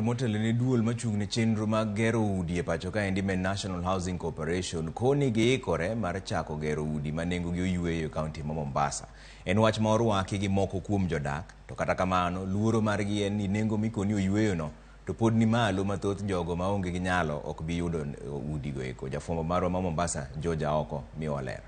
Motelo ni duol machung' ne chenro mag gero udi e pacho ka endi men National Housing Corporation koni giikore mar chako gero udi ma nengogi oyweyo e kaunti ma Mombasa. En wach ma orwaki gi moko kuom jodak, to kata kamano luoro margi en ni nengo mikoni oyweyo no to pod ni malo mathoth jogo maonge gi nyalo ok bi yudo udi go eko. Jafwambo marwa ma Mombasa Joja oko miwa ler.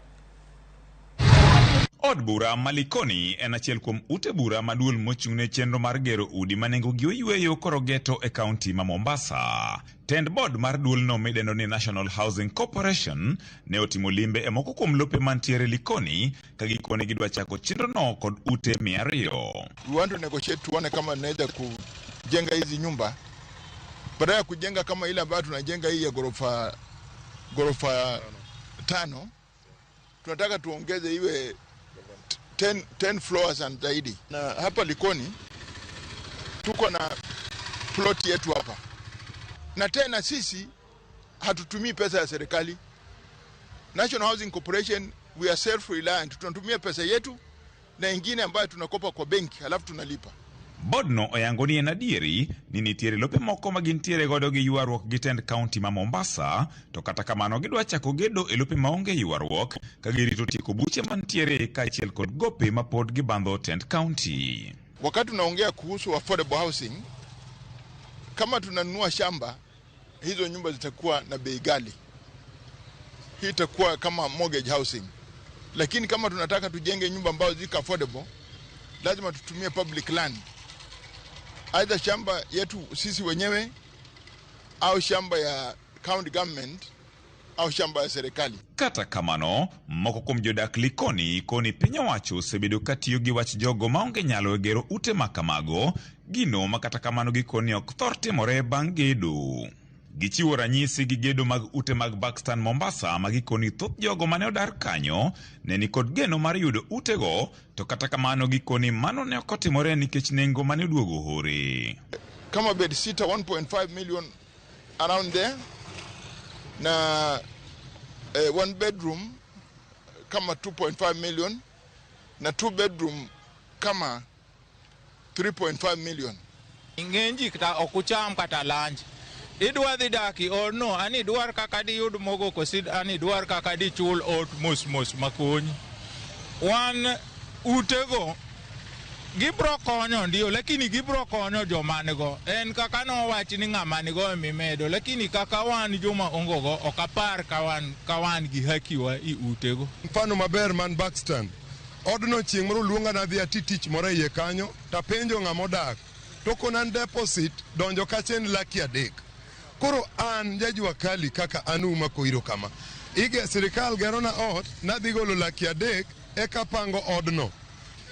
Od bura Malikoni en achiel kuom ute bura maduol mochung' ne chenro mar gero udi ma nengogi oyweyo koro geto e kaunti ma Mombasa. Tend bod mar duol no midendo ni National Housing Corporation ne otimo limbe e moko kuom lope mantiere Likoni ka gikone gidwa chako chenro no kod ute 200. We want to negotiate tuone kama naweza kujenga hizi nyumba badala ya kujenga kama ile ambayo tunajenga hii ya gorofa 5. Tunataka tuongeze iwe 10 floors and zaidi. Na hapa Likoni tuko na plot yetu hapa. Na tena sisi hatutumii pesa ya serikali. National Housing Corporation, we are self-reliant. Tunatumia pesa yetu na ingine ambayo tunakopa kwa benki halafu tunalipa. Bodno oyangoni en adieri ni nitiere lope moko magintiere godo gi ywaruok gi tend kaunti ma Mombasa, to kata kamano gidwa chako gedo e lope maonge ywaruok ka girito tieko buche mantiere kaachiel kod gope ma pod gibandho tend kaunti. Wakati tunaongea kuhusu affordable housing, kama tunanunua shamba, hizo nyumba zitakuwa na bei ghali. Hii itakuwa kama mortgage housing. Lakini kama tunataka tujenge nyumba ambazo ziko affordable, lazima tutumie public land. Aidha shamba yetu sisi wenyewe au shamba ya county government au shamba ya serikali. Kata kamano, moko kuom jodak Likoni koni piny owacho osebedo katiyo gi wach jogo maonge nyalo e gero ute makamago, gino makata kamano gikoni ok thor timore bang' gedo. Gichiwo ranyisi gi gedo mag ute mag Buxton Mombasa magikoni thoth jogo mane odar kanyo ne ni kod geno mar yudo utego, to kata kamano gikoni mano ne ok otimore nikech nengo mane oduogo hore. Kama bed sita 1.5 million around there, na one bedroom kama 2.5 million, na 2 bedroom kama 3.5 million. Ingenji kata okucham kata lanji. Idwa dhi daki or no, ani dwar kaka di yud mogo kosid, ani dwar kaka di chul ot mos makony. Wan utego gibro konyo ndio, lakini gibro konyo jomanego. En kaka no wachi ni ng'amanigo mimedo, lakini kaka wan joma ongogo okapar kawan gi hakiwa i utego. Mfano maber man Buxton. Odno chieng' moro luonga na dhi atitich moro iye kanyo, tapenjo ng'amodak. Tokonan deposit donjo kachen laki 3. Koro an jajua kali kaka anuma koiro kama. Ige sirkal gero na ot, nadhi golo laki 3 eka pango odno.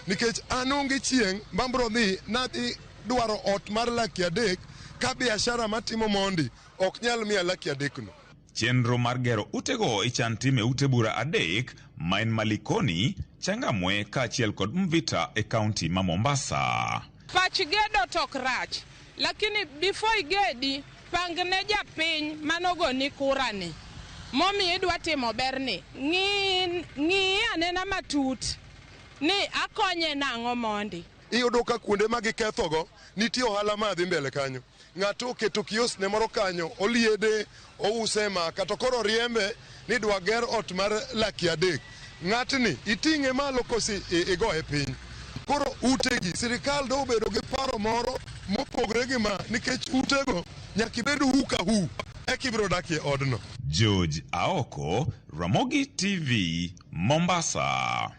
Nikech anungi chieng' bambro dhi nadhi dwaro ot mar laki 3 ka biashara matimo mondi ok nyal miya laki 3 no. Chenro mar gero utego ichan time ute bura 3 ma en Malikoni, Changamwe kaachiel kod Mvita e kaunti ma Mombasa. Pach gedo tok rach, lakini before igedi pangne japiny manogo ni kurani. Momi idwa timo berni, ng'i anena matut ni akonye nang'o mondi. Iyudo ka kuonde ma gikethogo nitie ohala madhi mbele kanyo. Ng'ato oketo kios ne moro kanyo, oliede, ouse ma kata koro riembe ni dwa ger ot mar laki 3. Ng'atni iting'e malo kosi igoye piny. Koro utegi sirkal do bedo gi paro moro mopogre gi ma nikech utego nyaka ibedo huka hu ekibro dakie odno. George Aoko, Ramogi TV, Mombasa.